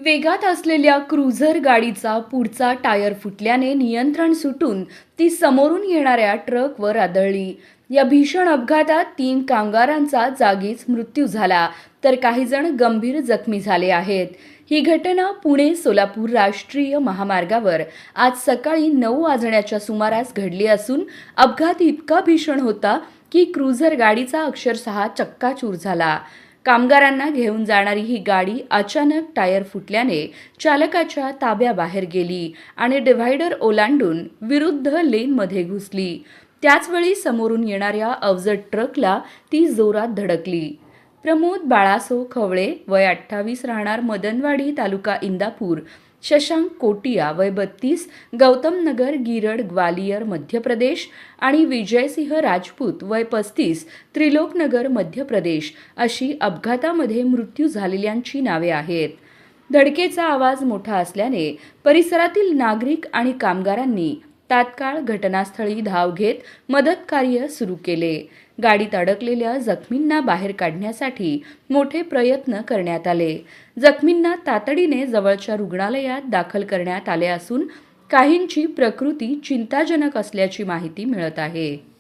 वेगात असलेल्या क्रुझर गाडीचा पुढचा टायर फुटल्याने नियंत्रण सुटून ती समोरून येणाऱ्या ट्रकवर आदळली. या भीषण अपघातात 3 कामगारांचा जागीच मृत्यू झाला, तर काही जण गंभीर जखमी झाले आहेत. ही घटना पुणे-सोलापूर राष्ट्रीय महामार्गावर आज सकाळी 9 वाजण्याच्या सुमारास घडली असून अपघात इतका भीषण होता की क्रुझर गाडीचा अक्षरशः चक्काचूर झाला. कामगारांना घेऊन जाणारी ही गाडी अचानक टायर फुटल्याने चालकाच्या ताब्याबाहेर गेली आणि डिव्हायडर ओलांडून विरुद्ध लेनमध्ये घुसली. त्याचवेळी समोरून येणाऱ्या अवजड ट्रकला ती जोरात धडकली. प्रमोद बाळासो खवळे वय 28 राहणार मदनवाडी तालुका इंदापूर, शशांक कोटिया वय 32 गौतम नगर गिरड ग्वालियर मध्य प्रदेश आणि विजयसिंह राजपूत वय 35 त्रिलोकनगर मध्य प्रदेश अशी अपघातामध्ये मृत्यू झालेल्यांची नावे आहेत. धडकेचा आवाज मोठा असल्याने परिसरातील नागरिक आणि कामगारांनी तात्काळ घटनास्थळी धाव घेत मदत कार्य सुरू केले. गाडीत अडकलेल्या जखमींना बाहेर काढण्यासाठी मोठे प्रयत्न करण्यात आले. जखमींना तातडीने जवळच्या रुग्णालयात दाखल करण्यात आले असून काहींची प्रकृती चिंताजनक असल्याची माहिती मिळत आहे.